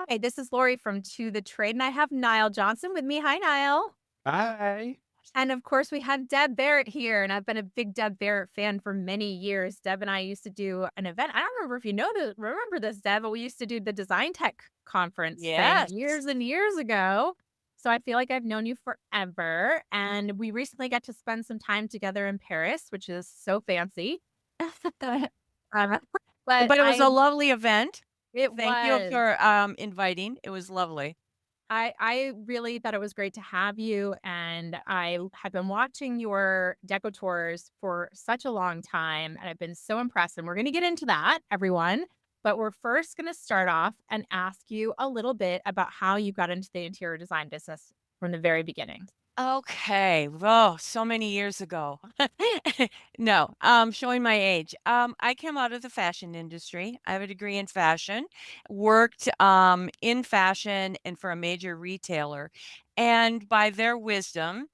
Hi, this is Lori from To the Trade, and I have Niall Johnson with me. Hi, Niall. Hi. And of course, we had Deb Barrett here, and I've been a big Deb Barrett fan for many years. Deb and I used to do an event. I don't remember if you know this, remember this, Deb, but we used to do the Design Tech conference thing Yes. years and years ago. So I feel like I've known you forever. And we recently got to spend some time together in Paris, which is so fancy. Um, but But it was I, a lovely event. it Thank you was. for, inviting. It was lovely. I really thought it was great to have you, and I have been watching your deco tours for such a long time, and I've been so impressed, and we're gonna get into that, everyone, but we're first gonna start off and ask you a little bit about how you got into the interior design business from the very beginning. Okay. Oh, so many years ago. No, showing my age. I came out of the fashion industry. I have a degree in fashion, worked in fashion and for a major retailer. And by their wisdom,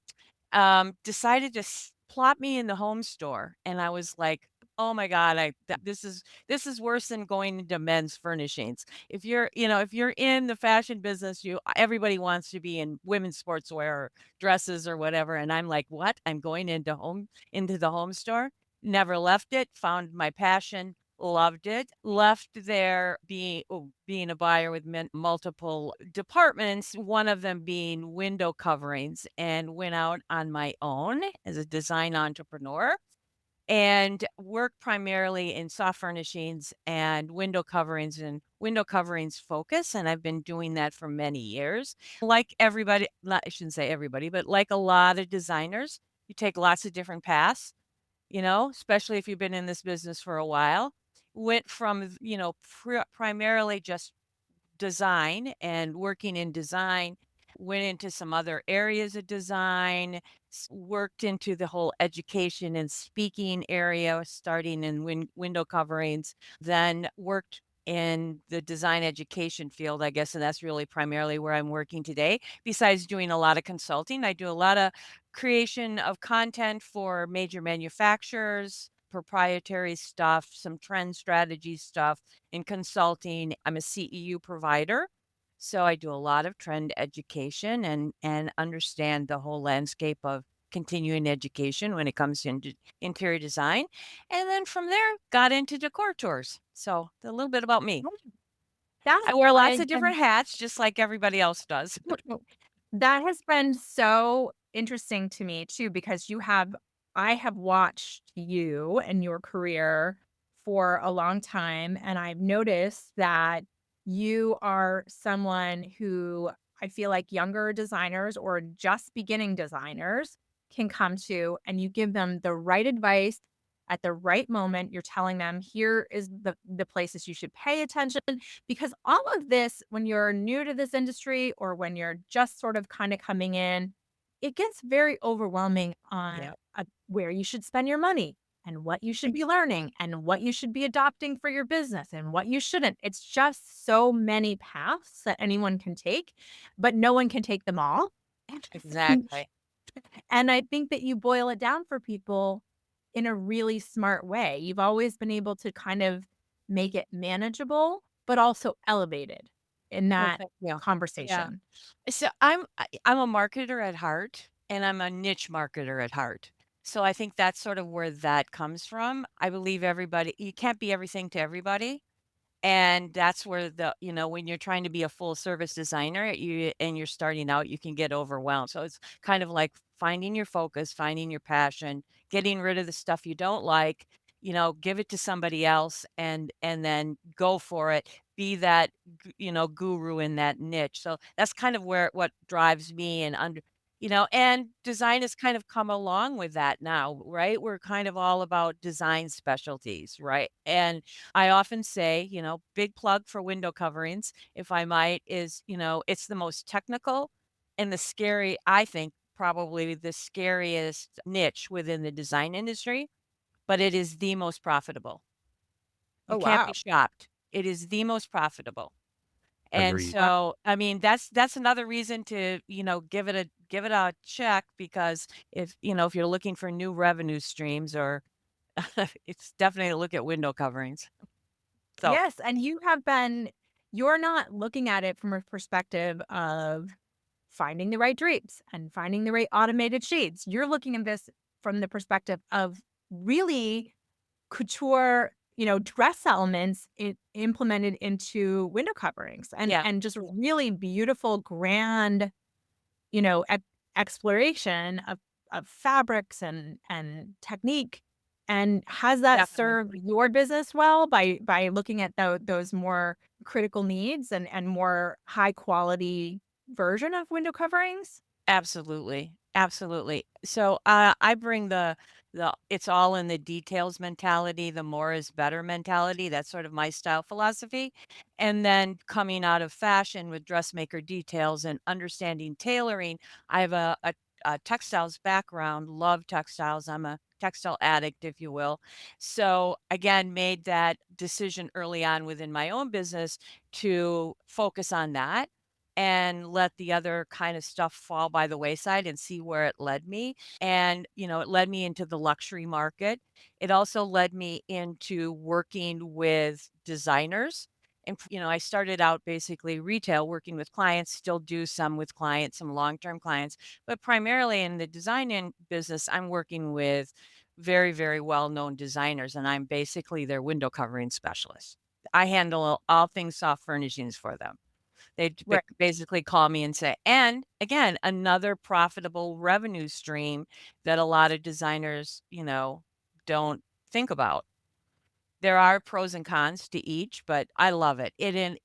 decided to plot me in the home store, and I was like, "Oh my god, this is worse than going into men's furnishings." If if you're in the fashion business, you everybody wants to be in women's sportswear or dresses or whatever, and I'm like, "What? I'm going into the home store?" Never left it, found my passion, loved it, left there being a buyer with multiple departments, one of them being window coverings, and went out on my own as a design entrepreneur and worked primarily in soft furnishings and window coverings focus. And I've been doing that for many years. Like everybody, I shouldn't say everybody, but like a lot of designers, you take lots of different paths, especially if you've been in this business for a while. Went from, primarily just design and working in design, went into some other areas of design, worked into the whole education and speaking area, starting in window coverings, then worked in the design education field, I guess, and that's really primarily where I'm working today. Besides doing a lot of consulting, I do a lot of creation of content for major manufacturers, proprietary stuff, some trend strategy stuff in consulting. I'm a CEU provider, so I do a lot of trend education and understand the whole landscape of continuing education when it comes to interior design. And then from there, got into decor tours. So a little bit about me. That I wear lots has of different been hats, just like everybody else does. that has been so interesting to me too, because I have watched you and your career for a long time, and I've noticed that you are someone who I feel like younger designers or just beginning designers can come to, and you give them the right advice at the right moment. You're telling them, here is the places you should pay attention, because all of this, when you're new to this industry or when you're just sort of kind of coming in, it gets very overwhelming on Yeah. where you should spend your money and what you should be learning and what you should be adopting for your business and what you shouldn't. It's just so many paths that anyone can take, but no one can take them all. And Exactly. and I think that you boil it down for people in a really smart way. You've always been able to kind of make it manageable, but also elevated in Well, that thank you. Yeah. conversation. So I'm a marketer at heart, and I'm a niche marketer at heart. So I think that's sort of where that comes from. I believe everybody you can't be everything to everybody. And that's where when you're trying to be a full service designer, and you're starting out, you can get overwhelmed. So it's kind of like finding your focus, finding your passion, getting rid of the stuff you don't like, give it to somebody else and then go for it. Be that guru in that niche. So that's kind of where what drives me and design has kind of come along with that now, right? We're kind of all about design specialties, right? And I often say, big plug for window coverings, if I might, is, it's the most technical and I think, probably the scariest niche within the design industry, but it is the most profitable. You Oh, can't be wow. shopped. It is the most profitable. And Wow. Mhm. Wow. So, I mean, that's another reason to, give it a check because if you're looking for new revenue streams or it's definitely a look at window coverings. So Yes, and you have been you're not looking at it from a perspective of finding the right drapes and finding the right automated shades. You're looking at this from the perspective of really couture, dress elements implemented into window coverings Yeah, and just really beautiful, grand, you know, ex exploration of fabrics and technique. And has that definitely. served your business well by looking at those more critical needs and more high quality version of window coverings? Absolutely, absolutely. So, I bring the "it's all in the details" mentality, the more is better mentality, that's sort of my style philosophy, and then coming out of fashion with dressmaker details and understanding tailoring, I have a textiles background, love textiles, I'm a textile addict, if you will. So, again, made that decision early on within my own business to focus on that and let the other kind of stuff fall by the wayside and see where it led me. And, it led me into the luxury market. It also led me into working with designers. And, I started out basically retail, working with clients, still do some with clients, some long term clients, but primarily in the business, I'm working with very, very well known designers, and I'm basically their window covering specialist. I handle all things soft furnishings for them. They'd Right. basically call me and say and again, another profitable revenue stream that a lot of designers, don't think about. There are pros and cons to each, but I love it. And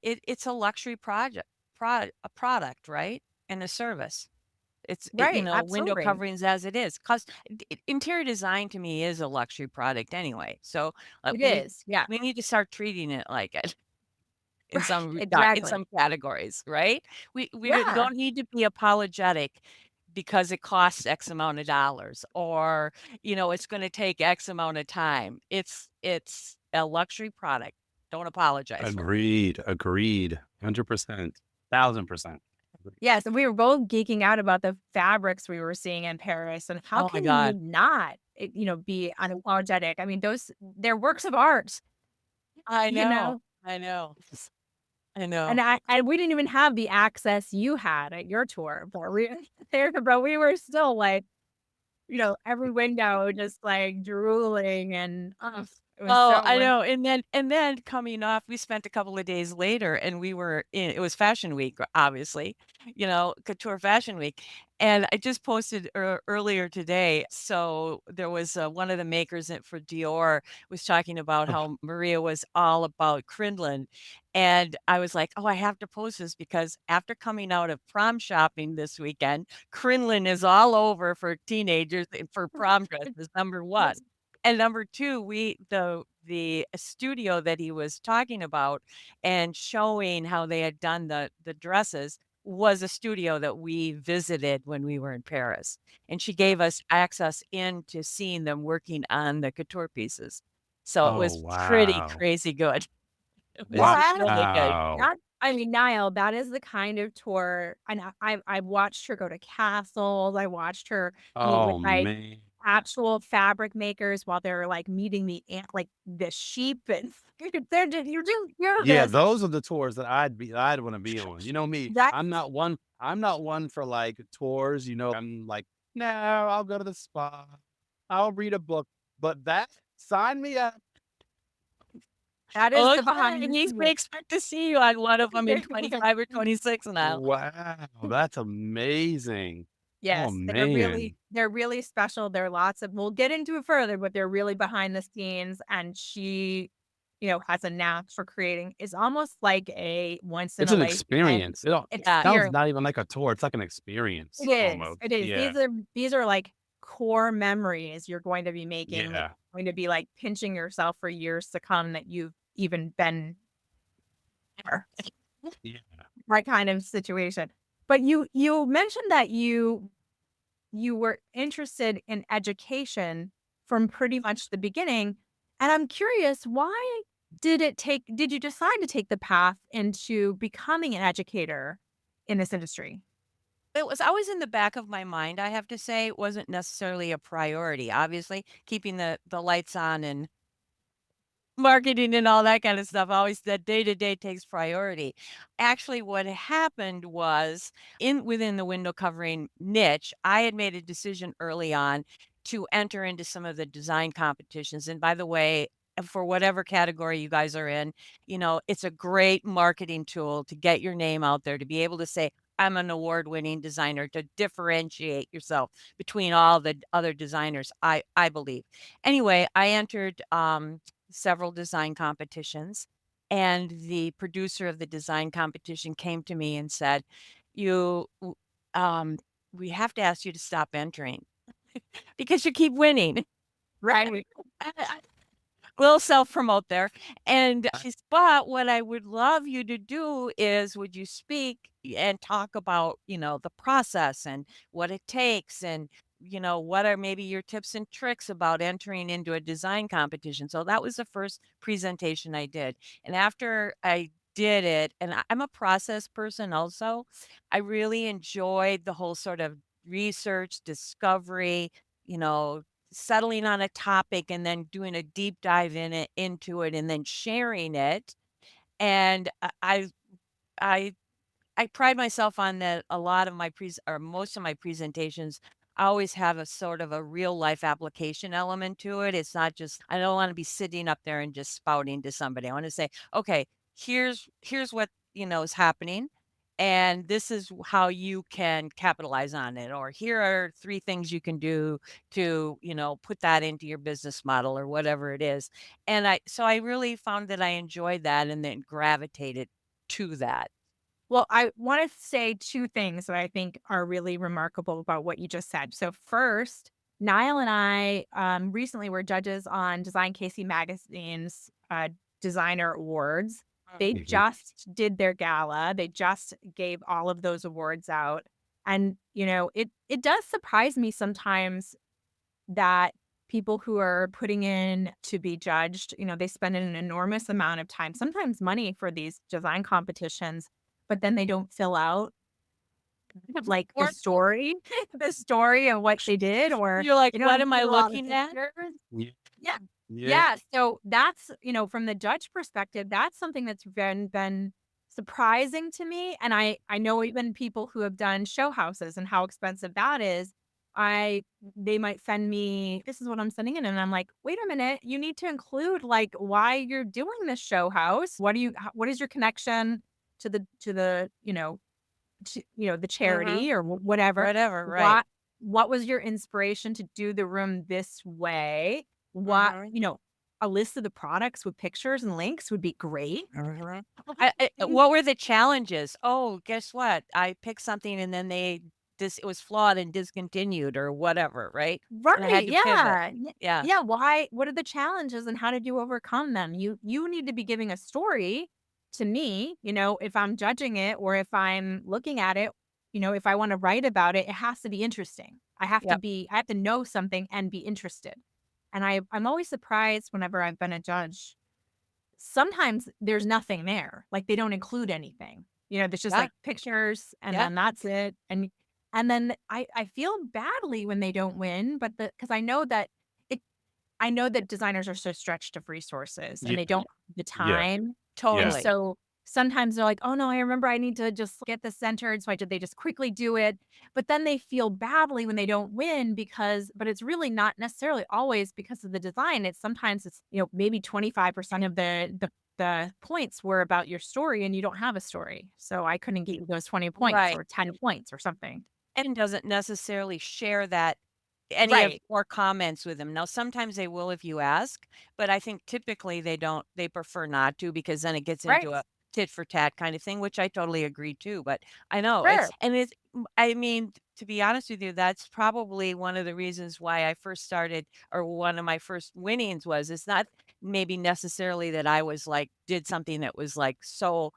it's a luxury a product, right? And a service. Right, Window absolutely. coverings as it is. 'Cause interior design to me is a luxury product anyway. So, It we is, yeah. we need to start treating it like it. Right, In exactly. some categories, right? We Yeah, don't need to be apologetic because it costs X amount of dollars or, it's gonna take X amount of time. It's a luxury product. Don't apologize for it. Agreed, agreed, 100%, 1,000%. Agreed. yeah, so we were both geeking out about the fabrics we were seeing in Paris, and how Oh my can you god. not, be unapologetic? I mean, they're works of art, I you know, know? I know, S I and know. and we didn't even have the access you had at your tour, but we there but we were still, like, every window just, like, drooling and, ugh, it was Oh, so I won know, and then coming off, we spent a couple of days later, and we were in it was Fashion Week, obviously, Couture Fashion Week, and I just posted earlier today, so there was, one of the makers for Dior was talking about Oh, how Maria was all about crinoline, and I was like, "Oh, I have to post this because after coming out of prom shopping this weekend, crinoline is all over for teenagers and for prom dresses, number 1. And number 2, the studio that he was talking about and showing how they had done the dresses was a studio that we visited when we were in Paris, and she gave us access into seeing them working on the couture pieces. So it oh, was pretty wow. crazy good. It Well, was I really good. Wow. that I mean, Niall, that is the kind of tour and I've watched her go to castles, I watched her meet with, Oh, like, man. actual fabric makers while they're, like, meeting like, the sheep and they're just you're just hear Yeah, this. those are the tours that I'd wanna be on. You know me, That I'm not one for, like, tours, I'm like, "No, I'll go to the spa. I'll read a book." But that sign me up. that is the Okay, behind the we scenes. expect to see you on one of them in 25 or 26 now. Wow, that's amazing. Oh, Yes, man. they're really special, they're lots of we'll get into it further, but they're really behind the scenes, and she, has a knack for creating it's almost like a once in It's a an lifetime experience. It Yeah. sounds experience. not even like a tour, it's like an It experience is, almost. it is. Yeah, These are, like, core memories you're going to be making, yeah. going to be, like, pinching yourself for years to come that you've even been there. Yeah. That kind of situation. But you mentioned that you were interested in education from pretty much the beginning, and I'm curious, why did you decide to take the path into becoming an educator in this industry? It was always in the back of my mind, I have to say, it wasn't necessarily a priority, obviously, keeping the lights on and marketing and all that kind of stuff. Always that day to day takes priority. Actually, what happened was in within the window covering niche, I had made a decision early on to enter into some of the design competitions. And by the way, for whatever category you guys are in, it's a great marketing tool to get your name out there, to be able to say, I'm an award winning designer, to differentiate yourself between all the other designers, I believe. Anyway, I entered several design competitions. And the producer of the design competition came to me and said, "You, we have to ask you to stop entering because you keep winning." Right. Little self-promote there, and she's, "But what I would love you to do is would you speak and talk about, the process and what it takes and, what are maybe your tips and tricks about entering into a design competition?" So that was the first presentation I did, and after I did it and I'm a process person also, I really enjoyed the whole sort of research, discovery, you know, settling on a topic and then doing a deep dive into it and then sharing it. And I I pride myself on that a lot of my or most of my presentations always have a sort of a real life application element to it. It's not just I don't want to be sitting up there and just spouting to somebody. I want to say, okay, here's what is happening. And this is how you can capitalize on it. Or here are three things you can do to, put that into your business model or whatever it is. And I really found that I enjoyed that and then gravitated to that. Well, I want to say two things that I think are really remarkable about what you just said. So, first, Niall and I recently were judges on Design Casey Magazine's Designer Awards. They Mhm. just did their gala. They just gave all of those awards out, and it does surprise me sometimes that people who are putting in to be judged, they spend an enormous amount of time, sometimes money for these design competitions, but then they don't fill out kind of like the Or story, the story of what they did, or you're like, they don't "What am I include a lot of looking at?" pictures. Yeah. Yeah. Yeah. Yeah. So that's, from the judge perspective, that's something that's been surprising to me. And I know even people who have done show houses and how expensive that is. I They might send me, this is what I'm sending in. And I'm like, wait a minute, you need to include like why you're doing this show house. What is your connection to the, the Mhm. charity or whatever. Whatever, right. What was your inspiration to do the room this way? Mhm. A list of the products with pictures and links would be great. Mhm. What were the challenges? "Oh, guess what? I picked something and then this it was flawed and discontinued," or whatever, right? And I Right, had to pivot. yeah. Yeah. Yeah, why what are the challenges and how did you overcome them? You need to be giving a story to me, if I'm judging it or if I'm looking at it, if I wanna write about it, it has to be interesting. Yep. I have to know something and be interested. And I'm always surprised whenever I've been a judge. Sometimes there's nothing there, like, they don't include anything. There's just, Yeah. like, pictures, and Yeah. then that's it, and then I feel badly when they don't win, but because it I know that designers are so stretched of resources, and Yeah. they don't have the Yeah. time, and Yeah. Totally. so sometimes they're like, "Oh, no, I remember I need to just get this centered," so they just quickly do it, but then they feel badly when they don't win but it's really not necessarily always because of the design. It's maybe 25% of the points were about your story, and you don't have a story, so I couldn't get you those 20 points Right. or 10 points or something. And doesn't necessarily share that any of Right, or comments with them. Now, sometimes they will if you ask, but I think typically they prefer not to because then it gets right, into a tit for tat kind of thing, which I totally agree too. But I know sure, I mean, to be honest with you, that's probably one of the reasons why I first started or one of my first winnings was it's not maybe necessarily that I was like did something that was like so,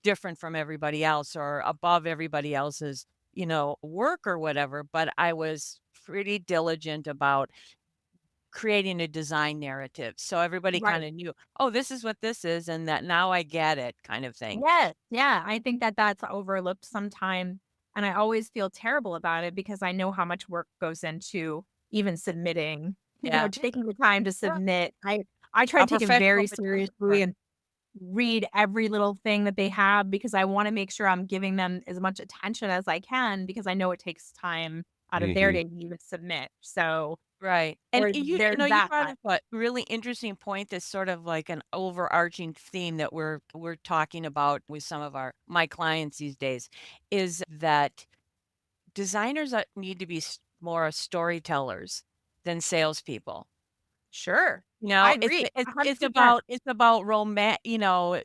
different from everybody else or above everybody else's work or whatever, but I was pretty diligent about creating a design narrative. So everybody kind right. of knew, oh, this is what this is, and that now I get it kind of thing. Yes, yeah, I think that that's overlooked sometime, and I always feel terrible about it because I know how much work goes into even submitting, Yeah. taking the time to Well, submit. I try A to take it professional very photographer. seriously and read every little thing that they have because I wanna make sure I'm giving them as much attention as I can because I know it takes time out of their Mhm. day to even submit. So, Right, and you there's know, you that brought side. up a really interesting point that's sort of like an overarching theme that we're talking about with some of my clients these days, is that designers, need to be more storytellers than salespeople. Sure. You I know, agree, it's 100%. about you know,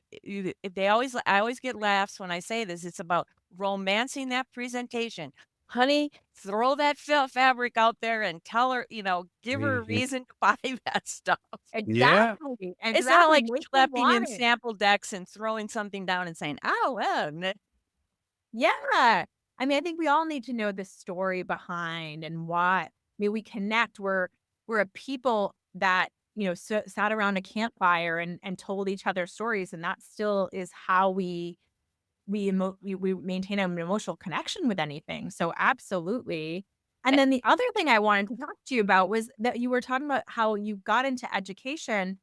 they always I always get laughs when I say this, it's about romancing that presentation. "Honey, throw that fabric out there and tell her," "give her a Mhm. reason to buy that stuff." Yeah. Exactly, It's not exactly, like make them schlepping in want it. sample decks and throwing something down and saying, "Oh, well." Yeah. I mean, I think we all need to know the story behind and why. I mean, we connect. We're a people that sat around a campfire and told each other stories, and that still is how we maintain an emotional connection with anything. So absolutely. And Eh then the other thing I wanted to talk to you about was that you were talking about how you got into education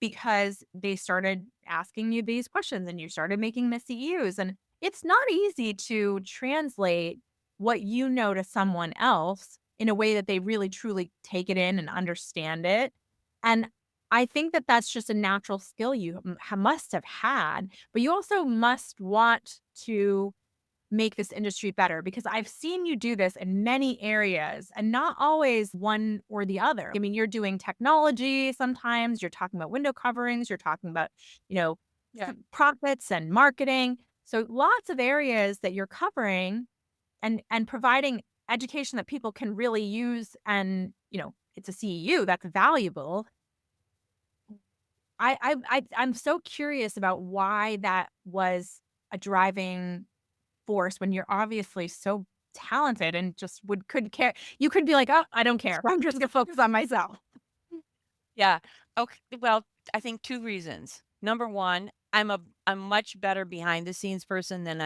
because they started asking you these questions and you started making the CEUs. And it's not easy to translate what you know to someone else in a way that they really truly take it in and understand it. And I think that that's just a natural skill you must have had, but you also must want to make this industry better because I've seen you do this in many areas and not always one or the other. I mean, you're doing technology sometimes, you're talking about window coverings, you're talking about, you know, Yeah. profits and marketing. So lots of areas that you're covering and providing education that people can really use and, it's a CEU that's valuable. I'm so curious about why that was a driving force when you're obviously so talented and just couldn't care. You could be like, "Oh, I don't care. I'm just gonna focus on myself." Yeah. Okay. Well, I think 2 reasons. Number 1, I'm much better behind the scenes person than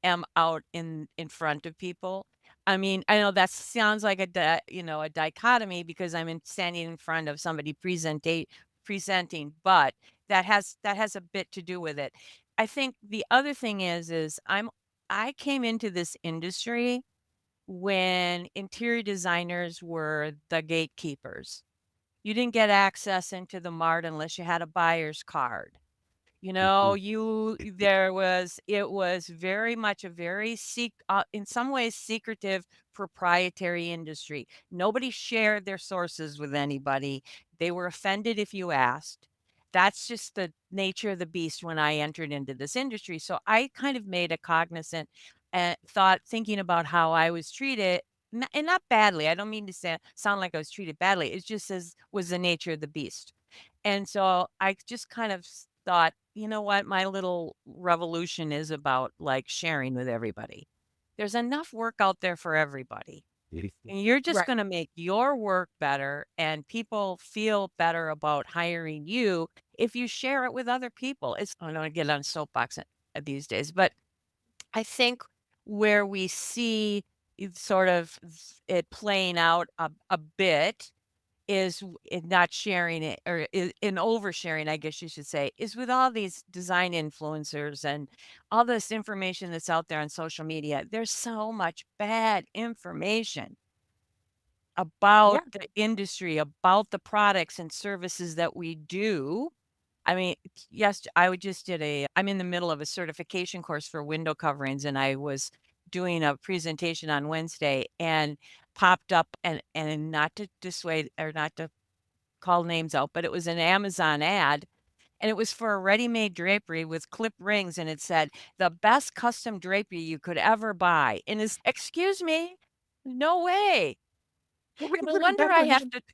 am out in front of people. I mean, I know that sounds like a dichotomy because standing in front of somebody presenting, but that has a bit to do with it. I think the other thing is I came into this industry when interior designers were the gatekeepers. You didn't get access into the mart unless you had a buyer's card. You know, Mhm. you it was very much a very in some ways secretive proprietary industry. Nobody shared their sources with anybody. They were offended if you asked. That's just the nature of the beast when I entered into this industry. So I kind of made a cognizant thinking about how I was treated, and not badly. I don't mean to sound like I was treated badly. It just as was the nature of the beast. And so I just kind of thought, you know what? My little revolution is about like sharing with everybody. There's enough work out there for everybody. And you're just Right. going to make your work better and people feel better about hiring you if you share it with other people. I don't want to get on soapbox these days, but I think where we see it playing out a bit is in not sharing it or in oversharing, I guess you should say, is with all these design influencers and all this information that's out there on social media. There's so much bad information Yeah. about the industry, about the products and services that we do. I mean, yes, I'm in the middle of a certification course for window coverings, and I was doing a presentation on Wednesday and popped up and not to dissuade or not to call names out, but it was an Amazon ad, and it was for a ready-made drapery with clip rings, and it said, "The best custom drapery you could ever buy." And excuse me? No way. No wonder I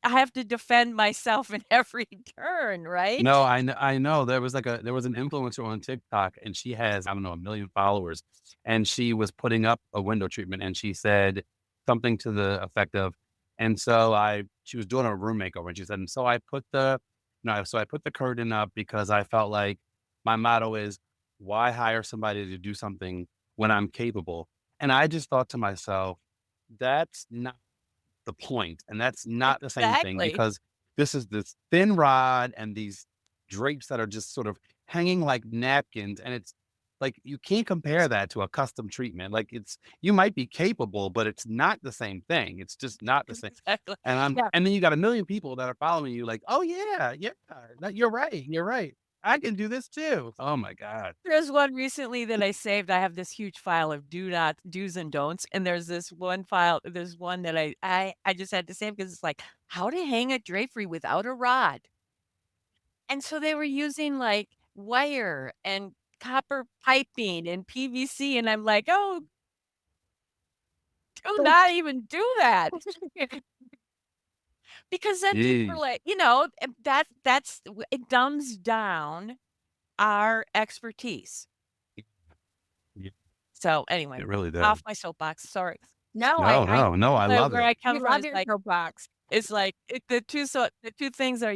have to defend myself in every turn, No, right? I know. There was an influencer on TikTok, and she has, I don't know, 1,000,000 followers, and she was putting up a window treatment, and she said something to the effect of, and so she was doing a room makeover, and she said, "And so I put the no, so I put the curtain up because I felt like my motto is, why hire somebody to do something when I'm capable?" And I just thought to myself, that's not the point, and that's not the same thing Exactly. because this is this thin rod and these drapes that are just sort of hanging like napkins, and it's like, you can't compare that to a custom treatment. Like, it's you might be capable, but it's not the same thing. It's just not the same. Exactly. And Yeah. then you got a million people that are following you like, "Oh, yeah, yeah, no, you're right. I can do this too." Oh my god. There's one recently that I saved. I have this huge file of do's and don'ts, and there's one that I just had to save because it's like, how to hang a drapery without a rod. And so they were using, like, wire and copper piping and PVC, and I'm like, "Oh, do not even do that." Because then people are Jeez. like, it dumbs down our expertise. Yeah, So, anyway, it really does. off my soapbox, sorry. No, No, no, no, I But love where it. I you come from love is your like soapbox. it's like the 2 things are,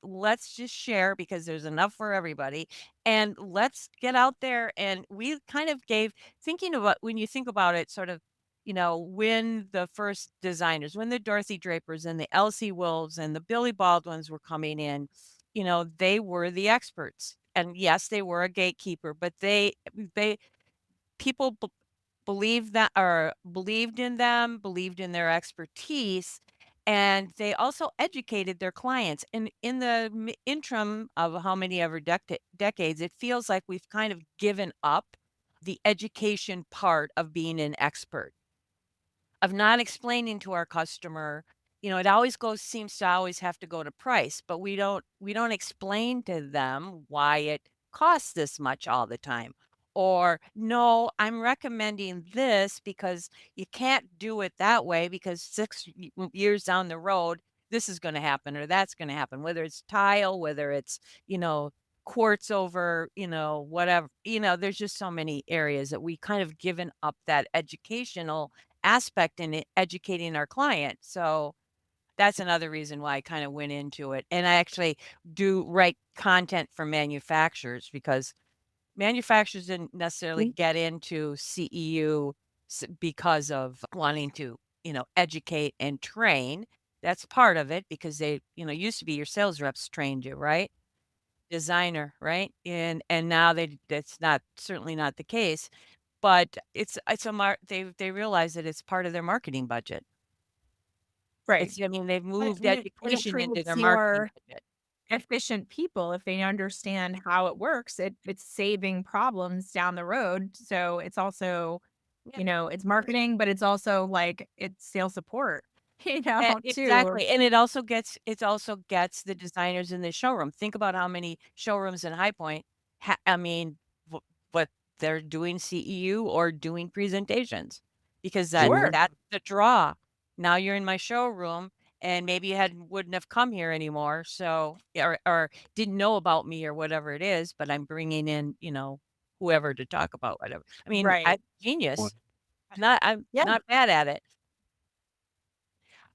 let's just share because there's enough for everybody, and let's get out there, and we kind of gave thinking about when you think about it, sort of, when the first designers, when the Dorothy Drapers and the Elsie Wolves and the Billy Baldwins were coming in, they were the experts. And yes, they were a gatekeeper, but they people believed that or believed in them, believed in their expertise, and they also educated their clients. And in the interim of how many ever decades, it feels like we've kind of given up the education part of being an expert, of not explaining to our customer, it always goes seems to always have to go to price, but we don't explain to them why it costs this much all the time. Or, "No, I'm recommending this because you can't do it that way because 6 years down the road, this is gonna happen or that's gonna happen." Whether it's tile, whether it's, you know, quartz over, whatever, there's just so many areas that we kind of given up that educational aspect in educating our client. So that's another reason why I kind of went into it. And I actually do write content for manufacturers because manufacturers didn't necessarily Mm. get into CEU because of wanting to, educate and train. That's part of it because they, used to be your sales reps trained you, right? Designer, right? And now that's not certainly not the case. But it's a they realize that it's part of their marketing budget. Right. They've And moved it education into their creates marketing more budget. efficient people if they understand how it works. It's saving problems down the road. So it's also, Yeah. it's marketing, but it's also like it's sales support, too. Exactly, and it also gets the designers in the showroom. Think about how many showrooms in High Point w what they're doing CEU or doing presentations because Sure. Mhm. that's the draw. Now you're in my showroom, and maybe you wouldn't have come here anymore, so or didn't know about me or whatever it is, but I'm bringing in, whoever to talk about whatever. I'm Right. genius. I'm Yeah. not bad at it.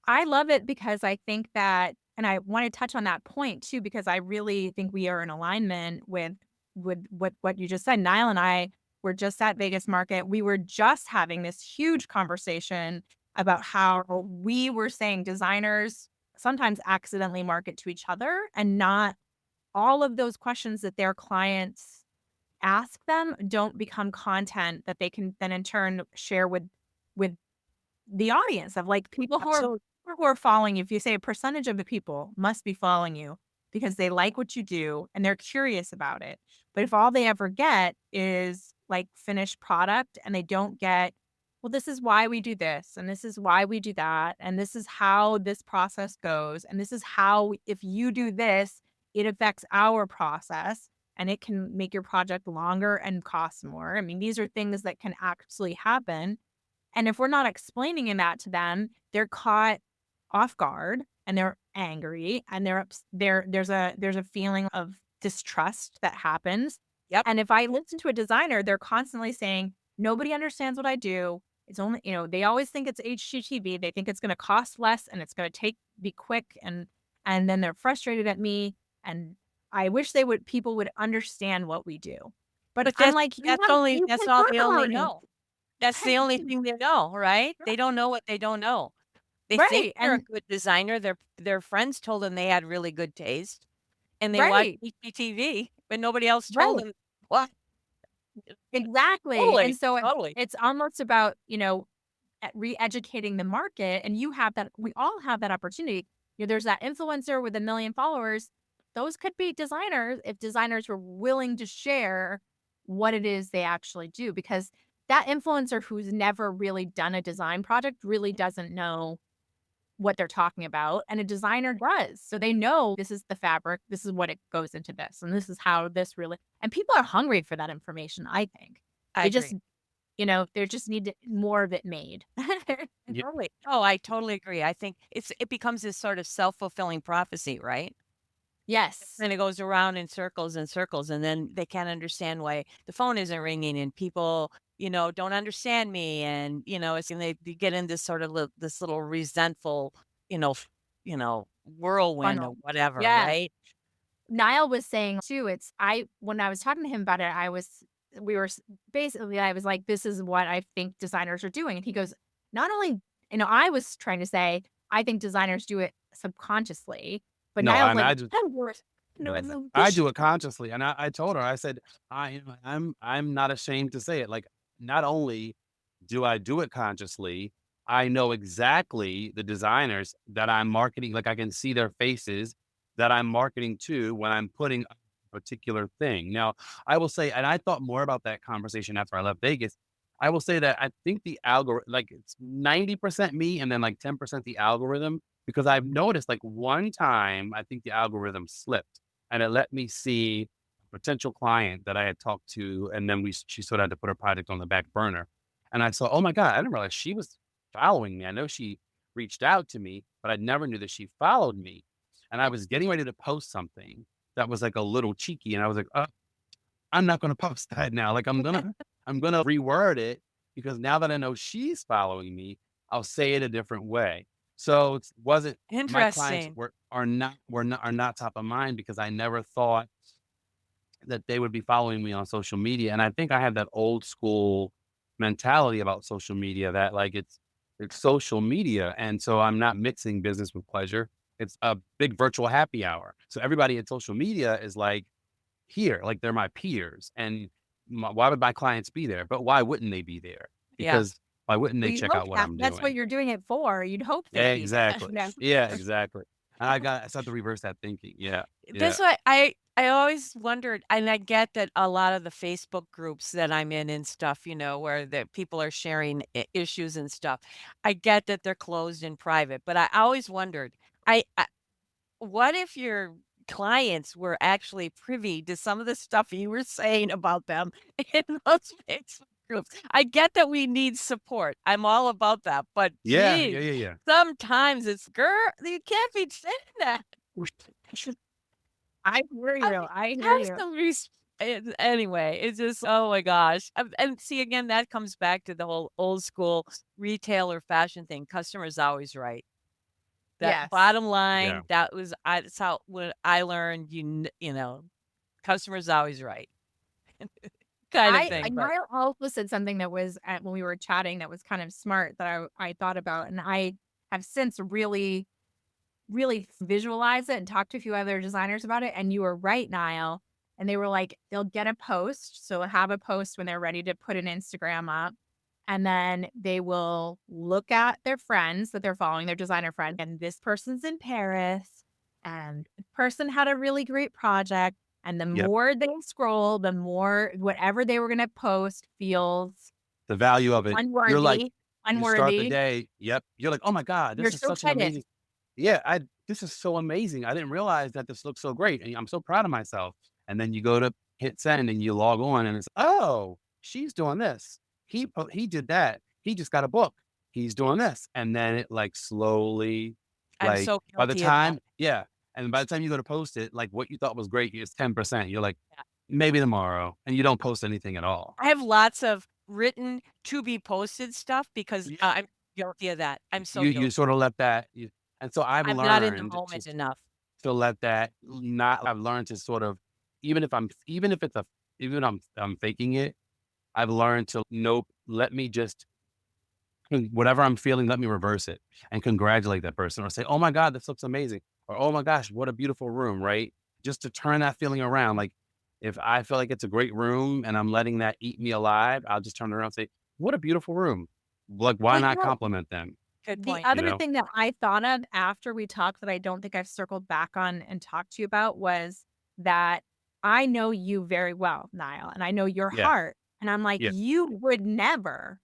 I love it because I think that and I wanna touch on that point too, because I really think we are in alignment with what you just said. Niall and I were just at Vegas Market. We were just having this huge conversation about how we were saying designers sometimes accidentally market to each other and not all of those questions that their clients ask them don't become content that they can then in turn share with the audience of, like, Absolutely. people who are following you. If you say a percentage of the people must be following you because they like what you do and they're curious about it. But if all they ever get is, like, finished product and they don't get, "Well, this is why we do this, and this is why we do that, and this is how this process goes, and this is how if you do this, it affects our process, and it can make your project longer and cost more." I mean, these are things that can actually happen, and if we're not explaining that to them, they're caught off guard and they're angry and there's a feeling of distrust that happens. Yep. And if I listen to a designer, they're constantly saying, "Nobody understands what I do. It's only, they always think it's HGTV. They think it's going to cost less and it's going to be quick and then they're frustrated at me and I wish people would understand what we do." But But I'm that's like, that's only you that's can all talk they about only it. know. That's the only thing they know, right? They don't know what they don't know. They think Right, they're a and good designer. Their friends told them they had really good taste, and they watched right, HGTV, but nobody else told right, them what. exactly, and Totally, so totally. it's almost about, re-educating the market, and you have that we all have that opportunity. There's that influencer with 1,000,000 followers. Those could be designers if designers were willing to share what it is they actually do, because that influencer who's never really done a design project really doesn't know what they're talking about, and a designer does. So they know this is the fabric, this is what it goes into this, and this is how this really and people are hungry for that information, I think. I They just agree. there just need more of it made. Yeah. Totally. Oh, I totally agree. I think it becomes this sort of self-fulfilling prophecy, right? Yes, And it goes around in circles and circles, and then they can't understand why the phone isn't ringing, and people, don't understand me, and it's and they get in this sort of this little resentful, whirlwind or funnel. whatever, Yeah. right? Niall was saying too, it's I when I was talking to him about it, we were basically, I was like, this is what I think designers are doing. And he goes, not only, I was trying to say, I think designers do it subconsciously, but No, Niall's and like, I just "No, no, no, I this do it consciously, and I told her, I said, I'm not ashamed to say it. Like, not only do I do it consciously, I know exactly the designers that I'm marketing. Like, I can see their faces that I'm marketing to when I'm putting a particular thing. Now, I will say, and I thought more about that conversation after I left Vegas. I will say that I think the algorithm, like it's 90% me and then like 10% the algorithm, because I've noticed like one time I think the algorithm slipped and it let me see a potential client that I had talked to, and then she sort of had to put her project on the back burner. And I saw, oh my God, I didn't realize she was following me. I know she reached out to me, but I never knew that she followed me. And I was getting ready to post something that was like a little cheeky, and I was like, I'm not gonna post that now. Like I'm gonna reword it because now that I know she's following me, I'll say it a different way. So it wasn't my clients Interesting. are not top of mind because I never thought that they would be following me on social media. And I think I have that old school mentality about social media that like it's social media. And so I'm not mixing business with pleasure. It's a big virtual happy hour. So everybody in social media is like here, like they're my peers. And why would my clients be there? But why wouldn't they be there? Yeah. Because why wouldn't well, they you'd check hope out what that I'm that's what doing? you're doing it for. You'd hope they'd be there." Exactly. No. Yeah, exactly. And I start to reverse that thinking. Yeah. Yeah. That's why I always wondered, and I get that a lot of the Facebook groups that I'm in and stuff, where the people are sharing issues and stuff. I get that they're closed and private, but I always wondered, what if your clients were actually privy to some of the stuff you were saying about them in those Facebook groups? I get that we need support. I'm all about that, but Yeah. geez, Yeah. Yeah. Yeah. sometimes it's, girl, you can't be saying that. I hear I you. mean, I hear have you. some anyway, it's just, oh my gosh. And see, again, that comes back to the whole old school retailer fashion thing. Customer's always right. That Yes. bottom Yeah. line, that's how when I learned, customer's always right kind of I thing, but Niall also said something that was when we were chatting that was kind of smart that I thought about, and I have since really visualized it and talked to a few other designers about it. And you were right, Niall. And they were like, they'll get a post. So have a post when they're ready to put an Instagram up. And then they will look at their friends that they're following, their designer friend, and this person's in Paris, and the person had a really great project. And the Yep. more they scroll, the more whatever they were going to post feels The value of it. You're like, unworthy, you start the unworthy. day. Yep. You're like, oh my God, You're this is so such an excited. amazing. Yeah. This is so amazing. I didn't realize that this looks so great. And I'm so proud of myself. And then you go to hit send and you log on and it's, oh, she's doing this. He did that. He just got a book. He's doing this. And then it like slowly, I'm like so by the guilty of that. time, yeah. And by the time you go to post it, like what you thought was great is 10%. You're like, maybe tomorrow. And you don't post anything at all. I have lots of written to be posted stuff because, Yeah. I'm guilty of that. I'm so You guilty. sort of let that and so I'm not in the moment enough. to let that not I've learned to sort of even if it's a even I'm faking it, I've learned to nope, let me just whatever I'm feeling, let me reverse it and congratulate that person or say, "Oh my God, this looks amazing." Or, "Oh my gosh, what a beautiful room," right? Just to turn that feeling around. Like if I feel like it's a great room and I'm letting that eat me alive, I'll just turn around and say, "What a beautiful room." Like, why Well, not compliment them? Good the point. You other know? thing that I thought of after we talked that I don't think I've circled back on and talked to you about was that I know you very well, Niall, and I know your Yeah. heart. And I'm like, Yeah. you would never,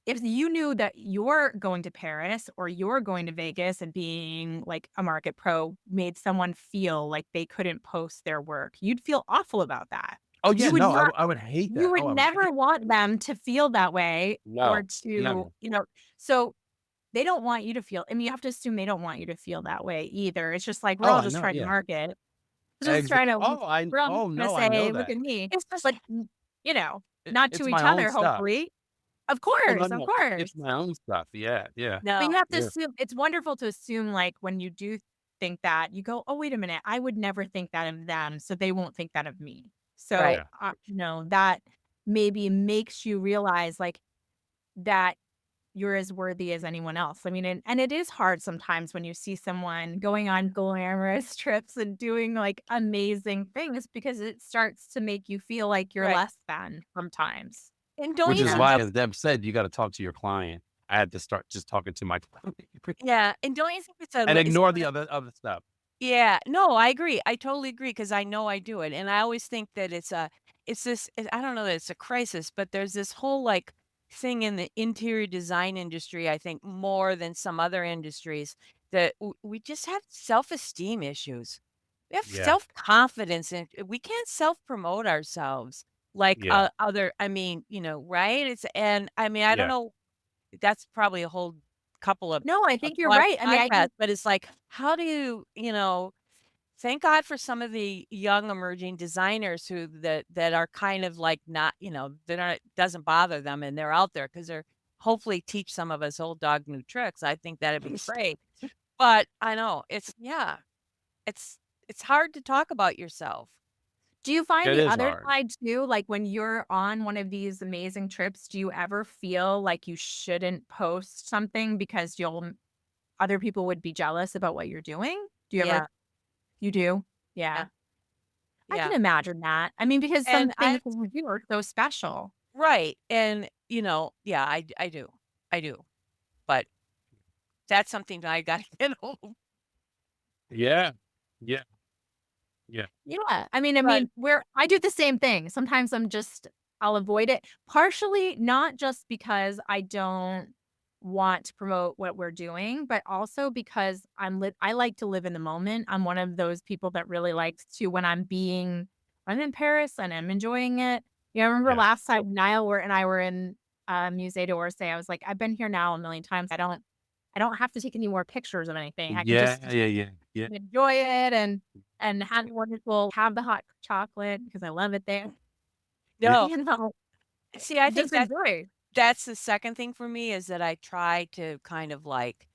if you knew that you're going to Paris or you're going to Vegas and being like a market pro made someone feel like they couldn't post their work, you'd feel awful about that. Oh You yeah, would no, not, I would hate you that. would Oh, I would hate never want them to feel that way or no, to, never. so they don't want you to feel, I mean, you have to assume they don't want you to feel that way either. It's just like, we're Oh, all I just know, trying to yeah. market. We're just trying to we're all just Oh, gonna no, I know say, "Look that. at me," It's just but, not to It's each my own other, stuff. hopefully. Oh, no, Of no, course. it's my own stuff. Yeah, yeah, But you no. have to yeah, assume it's wonderful to assume, like, when you do think that, you go, "Oh, wait a minute, I would never think that of them, so they won't think that of me." So, Right. yeah, that maybe makes you realize, like, that you're as worthy as anyone else. I mean, and it is hard sometimes when you see someone going on glamorous trips and doing, like, amazing things because it starts to make you feel like you're Right. less than sometimes, And don't which you is you think why, that as Deb said, you gotta talk to your client. I had to start just talking to my client yeah, and don't you think it's a and li it's ignore the other stuff. yeah, no, I agree. I totally agree because I know I do it, and I always think that I don't know that it's a crisis, but there's this whole, like, thing in the interior design industry, I think, more than some other industries, that we just have self-esteem issues. We have Yeah, self-confidence, and we can't self-promote ourselves like, yeah, other I mean, right? It's and, I mean, I don't yeah, know, that's probably a whole couple of No, I a think you're pod right. I mean, I podcast, think but it's like, how do thank God for some of the young emerging designers that are kind of like not, they're not doesn't bother them and they're out there because 'cause they're hopefully teach some of us old dog new tricks. I think that'd be great. But I know it's it's hard to talk about yourself. do you find it the is other hard. side too? Like, when you're on one of these amazing trips, do you ever feel like you shouldn't post something because other people would be jealous about what you're doing? Do you ever Yeah, you do? yeah, Yeah. I can yeah. imagine that. I mean, because some And things that you do are so special. right, and, yeah, I do. I do. But that's something that I gotta get over. Yeah, yeah, yeah, Yeah. I But mean, where I do the same thing. Sometimes I'll avoid it, partially not just because I don't want to promote what we're doing, but also because I like to live in the moment. I'm one of those people that really likes to when I'm in Paris and I'm enjoying it. Yeah, I remember yeah, last time and I were in Musée d'Orsay. I was like, I've been here now a million times. I don't have to take any more pictures of anything. I can yeah, just yeah, yeah, yeah. enjoy it and have the hot chocolate because I love it there. Yeah. no. You know, See, I think just enjoy. that's the second thing for me is that I try to kind of, like,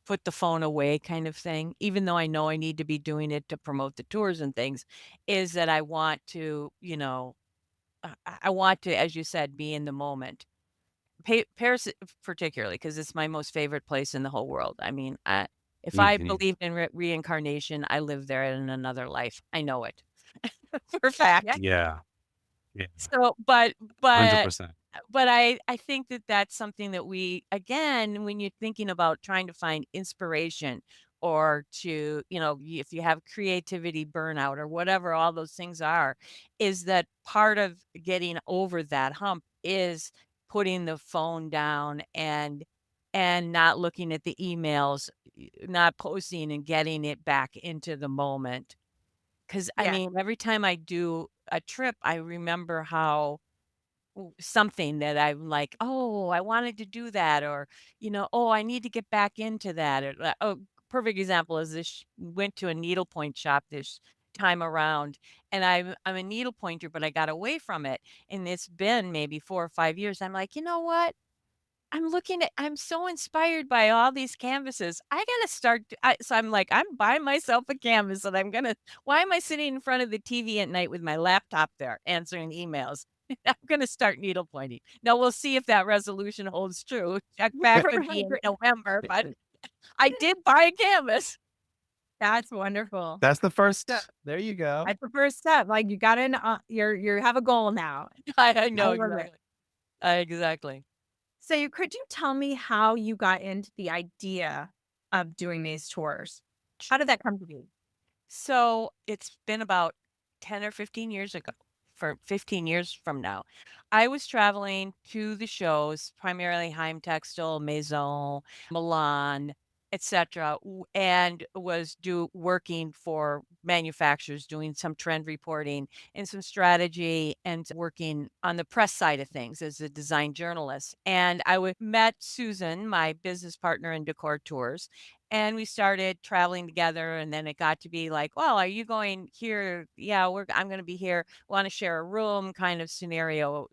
put the phone away kind of thing, even though I know I need to be doing it to promote the tours and things, is that I want to, I want to, as you said, be in the moment. Paris particularly, because it's my most favorite place in the whole world. I mean, if I Mhm. believed in reincarnation, I live there in another life. I know it for a Yeah. fact. Yeah, yeah, So, but 100%. but I think that that's something that we again, when you're thinking about trying to find inspiration or to, if you have creativity burnout or whatever all those things are, is that part of getting over that hump is putting the phone down and not looking at the emails, not posting and getting it back into the moment. 'Cause I Yeah. mean, every time I do a trip, I remember how something that I'm like, "Oh, I wanted to do that," or, "Oh, I need to get back into that," or, perfect example is this went to a needlepoint shop this time around, and I'm a needle pointer, but I got away from it, and it's been maybe 4 or 5 years. I'm like, "You know what? I'm so inspired by all these canvases. I gotta start so I'm like, I'm buying myself a canvas and why am I sitting in front of the TV at night with my laptop there answering emails? I'm gonna start needle pointing. Now we'll see if that resolution holds true. Check back with me in Right. November, but I did buy a canvas. That's wonderful. That's the first So step. There you go. that's the first step. Like you got an you have a goal now. I I know love it. exactly. Exactly. So could you tell me how you got into the idea of doing these tours? How did that come to be? So it's been about 10 or 15 years ago, for 15 years from now. I was traveling to the shows, primarily Heim Textile, Maison, Milan, etc., and was working for manufacturers, doing some trend reporting and some strategy, and working on the press side of things as a design journalist. And met Susan, my business partner in Decor Tours, and we started traveling together, and then it got to be like, "Well, are you going here?" "Yeah, I'm gonna be here. Wanna share a room," kind of scenario.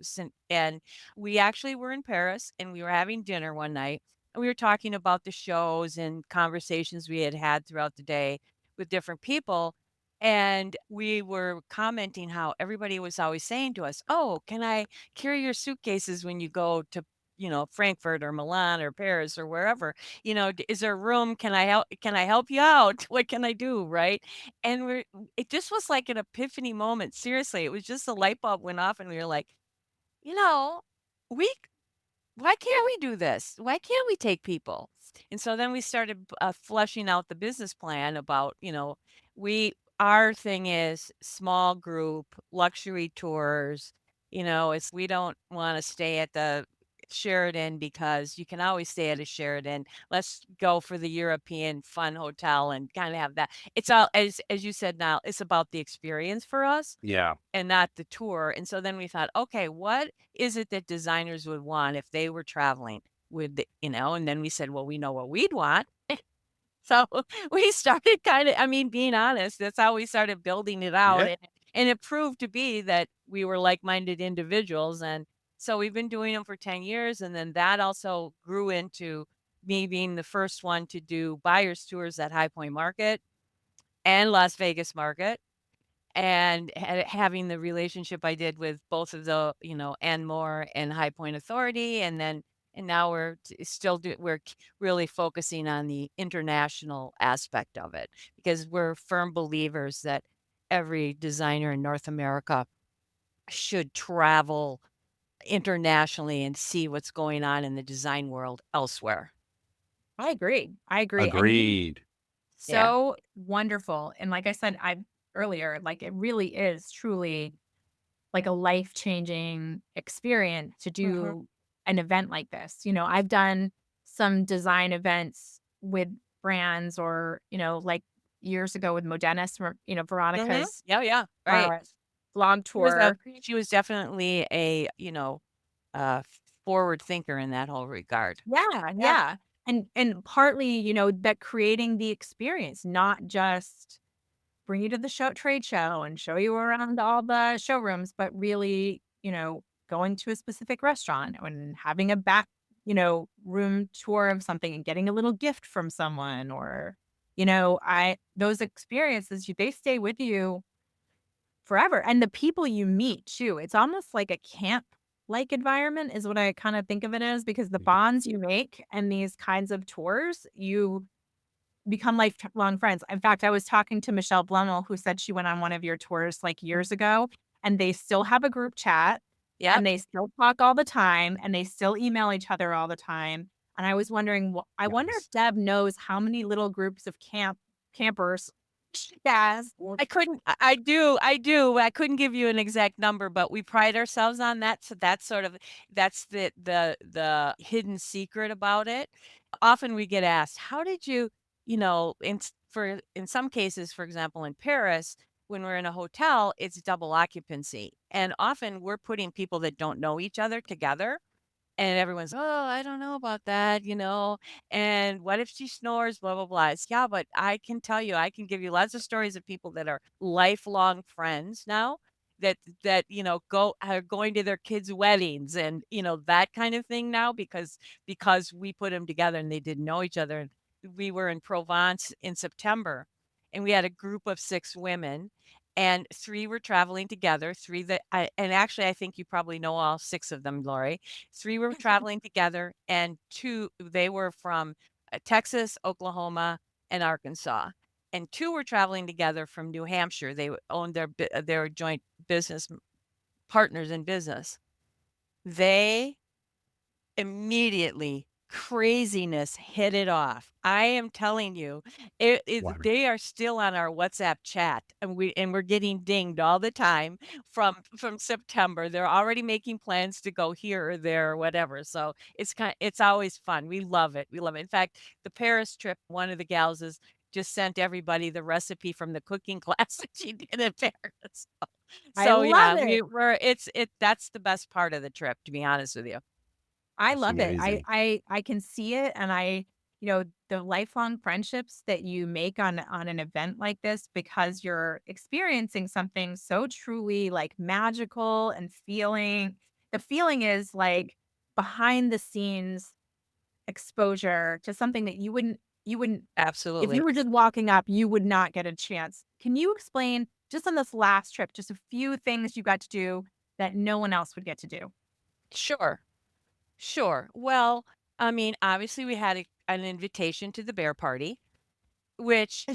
And we actually were in Paris, and we were having dinner one night, and we were talking about the shows and conversations we had had throughout the day with different people, and we were commenting how everybody was always saying to us, "Oh, can I carry your suitcases when you go to, Frankfurt or Milan or Paris or wherever?" "Is there room? Can I help you out? What can I do?" Right? And it just was like an epiphany moment. Seriously, it was just a light bulb went off and we were like, you know, we why can't we do this? Why can't we take people? And so then we started fleshing out the business plan about, our thing is small group luxury tours. It's we don't want to stay at the Sheraton because you can always stay at a Sheraton. Let's go for the European fun hotel and kind of have that. It's all as you said now, it's about the experience for us Yeah. and not the tour. And so then we thought, okay, what is it that designers would want if they were traveling with and then we said, well, we know what we'd want. So we started being honest, that's how we started building it out. Yeah. And it proved to be that we were like-minded individuals. And so we've been doing them for 10 years. And then that also grew into me being the first one to do buyers tours at High Point Market and Las Vegas Market, and having the relationship I did with both of the, Anmore and High Point Authority, and now we're really focusing on the international aspect of it because we're firm believers that every designer in North America should travel internationally and see what's going on in the design world elsewhere. I agree. I agree. And you Agreed. Yeah. so wonderful. And like I said, I earlier, like it really is truly like a life-changing experience to Mhm. do an event like this. I've done some design events with brands or, like years ago with Modenis, Mhm. Veronica's Yeah, yeah, uh, right. blog tour. She was definitely a, forward thinker in that whole regard. Yeah, Yeah. yeah. And partly, that creating the experience, not just bring you to the trade show and show you around all the showrooms, but really, going to a specific restaurant and having a back, room tour of something and getting a little gift from someone or, I those experiences, they stay with you forever. And the people you meet too. It's almost like a camp like environment is what I kind of think of it as because the bonds you make and these kinds of tours, you become lifelong friends. In fact, I was talking to Michelle Blumel, who said she went on one of your tours like years ago, and they still have a group chat Yep. and they still talk all the time and they still email each other all the time. And I was wondering, I wonder if Yes. Deb knows how many little groups of campers she has. I do. I couldn't give you an exact number, but we pride ourselves on that. So that's the hidden secret about it. Often we get asked, "How did you, in some cases, for example, in Paris, when we're in a hotel, it's double occupancy. And often we're putting people that don't know each other together. And everyone's, "Oh, I don't know about that, and what if she snores, blah, blah, blah." It's, "Yeah, but I can tell you, I can give you lots of stories of people that are lifelong friends now are going to their kids' weddings and, that kind of thing now because we put them together and they didn't know each other. And we were in Provence in September, and we had a group of 6 women, and 3 were traveling together, 3 that and actually, I think you probably know all 6 of them, Lori. 3 were traveling together, and 2 they were from, Texas, Oklahoma, and Arkansas, and 2 were traveling together from New Hampshire. They owned their joint business partners in business. They immediately, craziness hit it off. I am telling you, Wow. they are still on our WhatsApp chat, and we're getting dinged all the time from September. They're already making plans to go here or there or whatever, so it's always fun. We love it, we love it. In fact, the Paris trip, one of the gals is just sent everybody the recipe from the cooking class that she did in Paris. I So, love yeah, it. that's the best part of the trip, to be honest with you. I That's love it. I amazing. I I can see it, and the lifelong friendships that you make on an event like this because you're experiencing something so truly, like, magical and the feeling is, like, behind the scenes exposure to something that you wouldn't if you Absolutely. were just walking up, you would not get a chance. Can you explain, just on this last trip, just a few things you got to do that no one else would get to do? Sure. Sure. Well, I mean, obviously, we had an invitation to the bear party, which,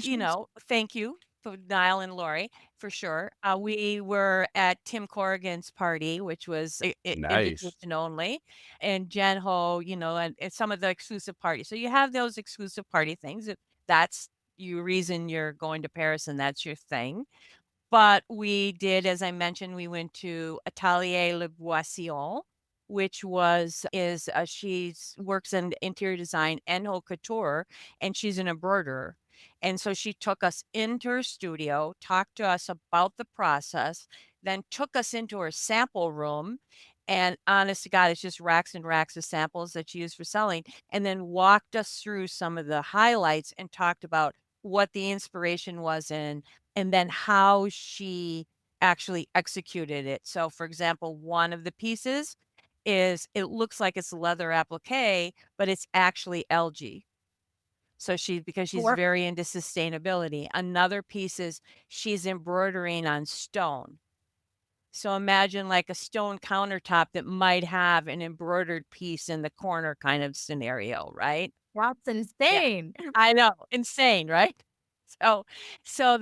thank you for Niall and Lori for sure. We were at Tim Corrigan's party, which was Nice. invitation only, and Jen Ho, and some of the exclusive parties. So you have those exclusive party things. That's your reason you're going to Paris, and that's your thing. But we did, as I mentioned, we went to Atelier Le Boisillon, which she's works in interior design and haute couture, and she's an embroiderer. And so she took us into her studio, talked to us about the process, then took us into her sample room. And honest to God, it's just racks and racks of samples that she used for selling, and then walked us through some of the highlights and talked about what the inspiration was in and then how she actually executed it. So, for example, one of the pieces it looks like it's leather applique, but it's actually algae. So because she's Or very into sustainability. Another piece is she's embroidering on stone. So imagine like a stone countertop that might have an embroidered piece in the corner kind of scenario, right? that's Yeah. insane. I know, insane, right? So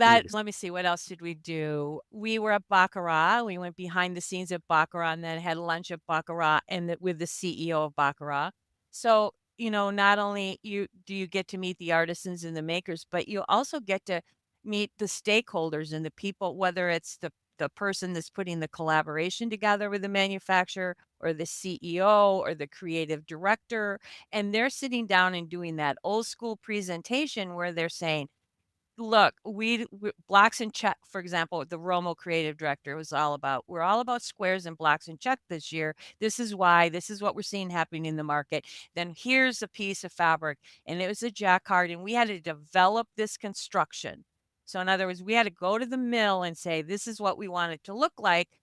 Yes. let me see, what else did we do? We were at Baccarat, we went behind the scenes at Baccarat and then had lunch at Baccarat with the CEO of Baccarat. So, not only you get to meet the artisans and the makers, but you also get to meet the stakeholders and the people, whether it's the person that's putting the collaboration together with the manufacturer or the CEO or the creative director, and they're sitting down and doing that old school presentation where they're saying, look, blocks and check, for example, the Romo creative director was we're all about squares and blocks and check this year. This is why, this is what we're seeing happening in the market. Then here's a piece of fabric, and it was a jacquard, and we had to develop this construction. So in other words, we had to go to the mill and say, this is what we want it to look like.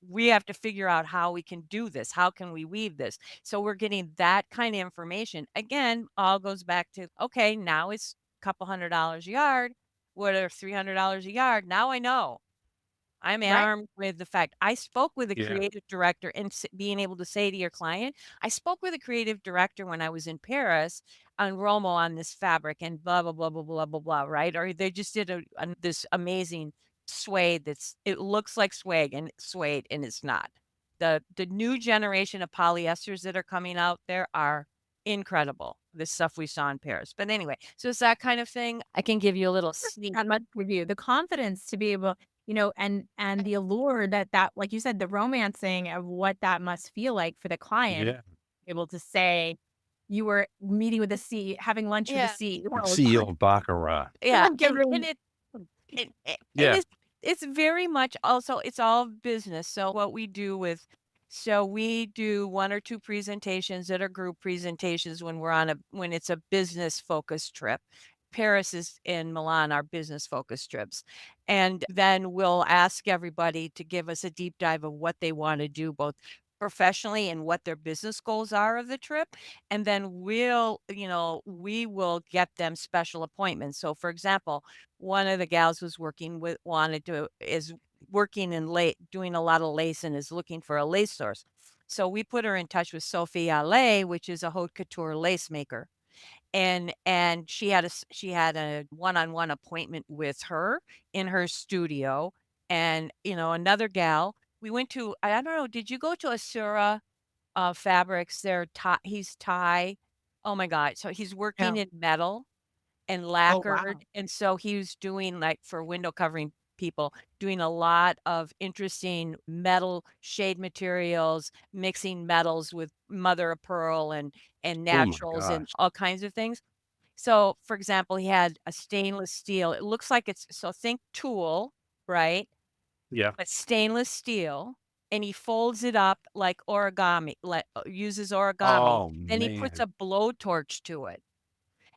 We have to figure out how we can do this. How can we weave this? So we're getting that kind of information. Again, all goes back to, okay, now it's a couple $100 a yard. What are $300 a yard? Now I know. I'm Right. armed with the fact I spoke with a Yeah. creative director and being able to say to your client, I spoke with a creative director when I was in Paris on Romo on this fabric and blah, blah, blah, blah, blah, blah, blah, right? Or they just did this amazing suede it looks like suede and it's not. The new generation of polyesters that are coming out there are incredible. The stuff we saw in Paris. But anyway, so it's that kind of thing. I can give you a little sneak. That much with you. The confidence to be able, and the allure that, like you said, the romancing of what that must feel like for the client, Yeah. able to say you were meeting with the C having lunch with the Yeah. CEO, CEO of Baccarat. Yeah, and giving it is it's very much also it's all business. So what we do we do 1 or 2 presentations that are group presentations when it's a business focused trip. Paris is and Milan are business focused trips. And then we'll ask everybody to give us a deep dive of what they want to do, both professionally and what their business goals are of the trip, and then we will get them special appointments. So, for example, one of the gals was working with wanted to is working in doing a lot of lace and is looking for a lace source. So we put her in touch with Sophie Allais, which is a haute couture lace maker. And she had a one-on-one appointment with her in her studio. And, another gal, we went to I don't know, did you go to Asura, Fabrics? He's Thai. Oh my god. So he's working Yeah. in metal and Oh, lacquered, wow. and so he was doing, like, for window covering people, doing a lot of interesting metal shade materials, mixing metals with mother of pearl and Oh my naturals and gosh. all kinds of things. So, for example, he had a stainless steel. It looks like it's so think tool, right? Yeah. But stainless steel, and he folds it up like origami, like, uses origami, Oh then he puts man. a blowtorch to it.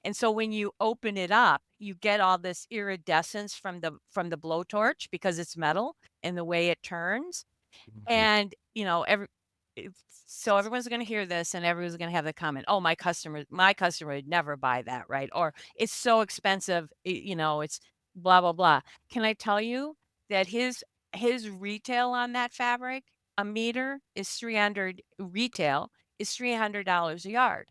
And so when you open it up, you get all this iridescence from the blowtorch because it's metal and the way it turns. Mhm. And, so everyone's gonna hear this and everyone's gonna have the comment, "Oh, my customer would never buy that," right? Or, "It's so expensive, it's blah, blah, blah." Can I tell you that his retail on that fabric, a meter is 300 retail is $300 a yard.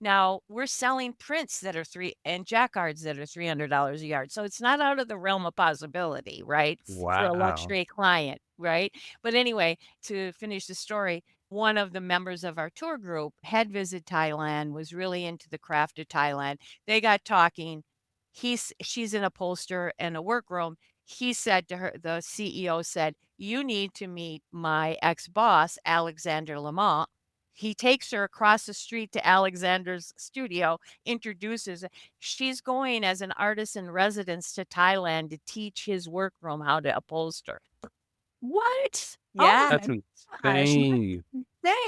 Now, we're selling prints that are 3 and jacquards that are $300 a yard, so it's not out of the realm of possibility, right, for a Wow. luxury client, right? But anyway, to finish the story, one of the members of our tour group had visited Thailand, was really into the craft of Thailand. They got talking. She's an upholsterer and a workroom. He said to her, the CEO said, "You need to meet my ex-boss, Alexander Lamont." He takes her across the street to Alexander's studio, introduces her. She's going as an artist in residence to Thailand to teach his workroom how to upholster. What? Oh Yeah. That's my gosh, that's insane.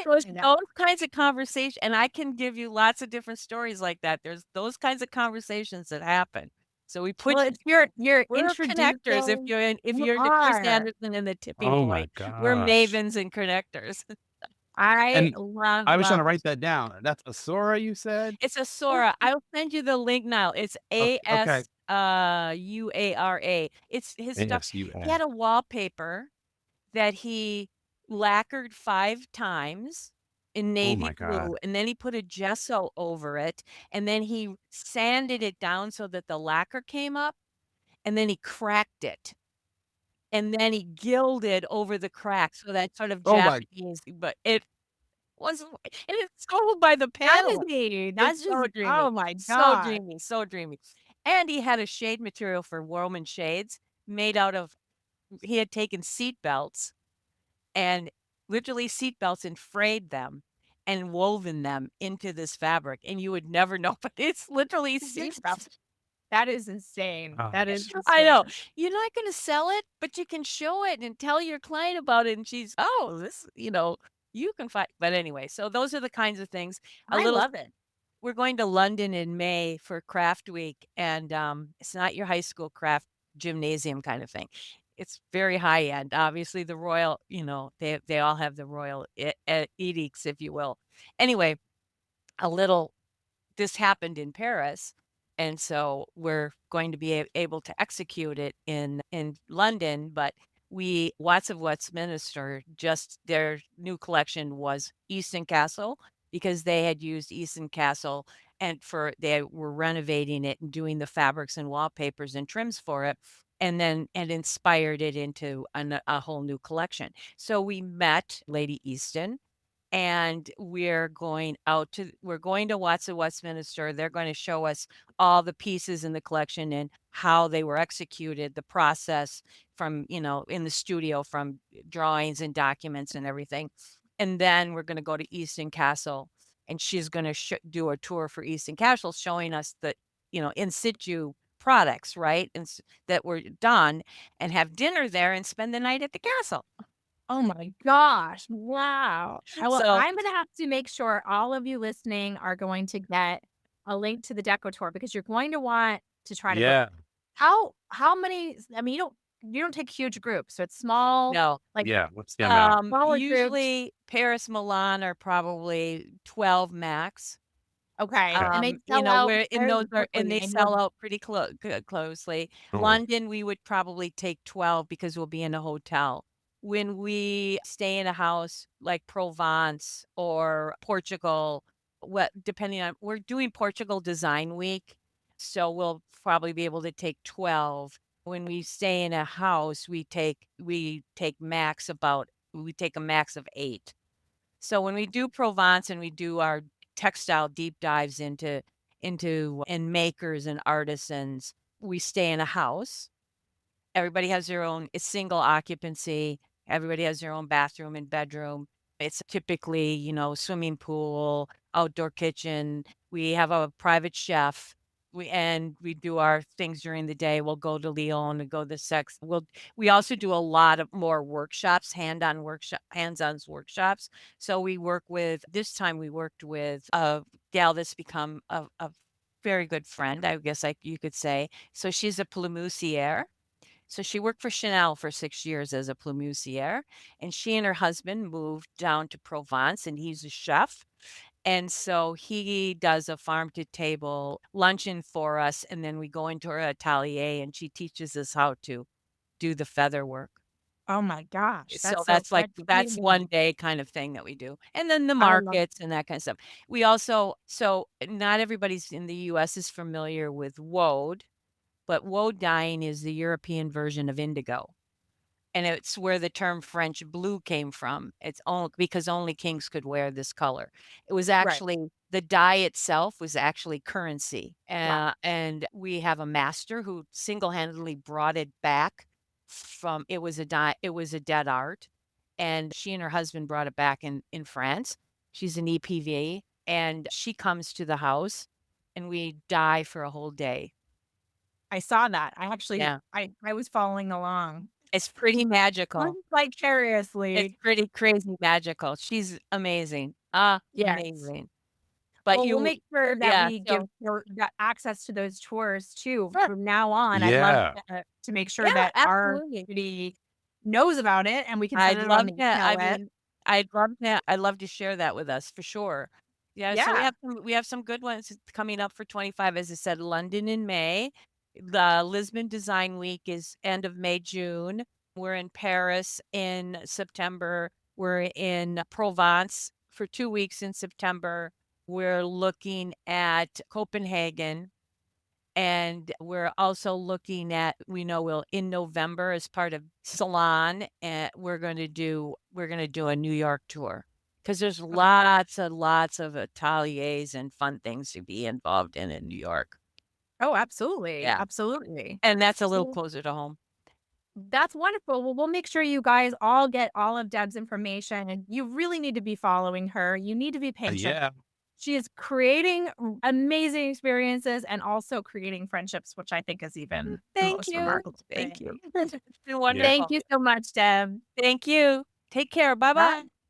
So it's insane. those kinds of conversation and I can give you lots of different stories like that. There's those kinds of conversations that happen. So we put Well, it's you're we're connectors introducing if you you're the Chris are. Anderson and the tipping Oh my point. We're gosh. mavens and connectors. I And love, I was trying to love write that down. That's Asura, you said? It's a Sora. I'll send you the link now. It's Okay, okay. Uara. It's his stuff. He ASUA. had a wallpaper that he lacquered 5 times in Oh navy my blue, god. and then he put a gesso over it, and then he sanded it down so that the lacquer came up, and then he cracked it, and then he gilded over the crack, so that sort of Oh my Japanese, but it wasn't and it's sold by the panel. fantasy. It's That's so just, dreamy, oh my so god. dreamy, so dreamy. And he had a shade material for woven shades made out of he had taken seat belts and literally seat belts and frayed them and woven them into this fabric, and you would never know, but it's literally seat belts. That is insane. That is gosh. I know. insane. You're not gonna sell it, but you can show it and tell your client about it, and she's, "Oh, you can find." But anyway, so those are the kinds of things. A I little love it. We're going to London in May for Craft Week, and, it's not your high school craft gymnasium kind of thing. It's very high end. Obviously, the royal they all have the royal edicts, if you will. Anyway, a little this happened in Paris, and so we're going to be able to execute it in London, but we Watts of Westminster, just their new collection was Easton Castle because they had used Easton Castle and they were renovating it and doing the fabrics and wallpapers and trims for it, and inspired it into a whole new collection. So we met Lady Easton and we're going to Watts of Westminster. They're going to show us all the pieces in the collection and how they were executed, the process from, in the studio from drawings and documents and everything. And then we're going to go to Easton Castle and she's going to do a tour for Easton Castle showing us the, in situ products, right? That were done and have dinner there and spend the night at the castle. Oh my gosh. Wow. So, I'm gonna have to make sure all of you listening are going to get a link to the Deco Tour because you're going to want to try to book. Yeah. How many, I mean, you don't you don't take huge groups, so it's small, No. like, Yeah, what's the amount? smaller groups. Usually Paris, Milan are probably 12 max. Okay, and they You sell know, out where and very those are and quickly. they I know. sell out pretty closely. Oh, London, we would probably take 12 because we'll be in a hotel. When we stay in a house like Provence or Portugal, what depending on we're doing Portugal Design Week, so we'll probably be able to take 12. When we stay in a house, we take a max of 8. So when we do Provence and we do our textile deep dives into and makers and artisans, we stay in a house. Everybody has their own it's single occupancy. Everybody has their own bathroom and bedroom. It's typically, swimming pool, outdoor kitchen. We have a private chef. We do our things during the day. We'll go to Lyon and go to sex. We also do a lot of more workshops, hands-on workshops. So we work with this time we worked with a gal that's become a very good friend, I guess like you could say. So she's a plume. So she worked for Chanel for 6 years as a plumissiere, and she and her husband moved down to Provence, and he's a chef. And so he does a farm to table luncheon for us, and then we go into her atelier, and she teaches us how to do the feather work. Oh my gosh, So that's that's one amazing. day kind of thing that we do. And then the I love. markets and that kind of stuff. We also so not everybody's in the US is familiar with woad, but woad dyeing is the European version of indigo. And it's where the term French blue came from. It's only because only kings could wear this color. It was Right. actually the dye itself was actually currency. Wow. And we have a master who single-handedly brought it back from it was a dead art. And she and her husband brought it back in France. She's an EPV and she comes to the house and we dye for a whole day. I saw that. I actually Yeah. I was following along. It's pretty magical. It's Vicariously. pretty crazy magical. She's amazing. Yes. Amazing. But Well, we'll you make sure that yeah, we give so her that access to those tours too sure. from now on. I'd love yeah. to make sure Yeah, that our absolutely. community knows about it and we can set I'd it on love the to email I list. mean, I'd love to share that with us for sure. Yeah, so Yeah. we have some good ones coming up for 25, as I said, London in May. The Lisbon Design Week is end of May, June. We're in Paris in September. We're in Provence for 2 weeks in September. We're looking at Copenhagen. And we're also looking at we know we'll in November as part of Salon, and we're gonna do a New York tour because there's lots of ateliers and fun things to be involved in New York. Oh, absolutely. Yeah, Absolutely. and that's a little Well, closer to home. that's wonderful. Well, we'll make sure you guys all get all of Deb's information and you really need to be following her. You need to be patient. Yeah. She is creating amazing experiences and also creating friendships, which I think is even the Thank most you. remarkable Thank thing. you. It's been Yeah. Thank wonderful. you so much, Deb. Thank you. Take care. Bye. Bye-bye.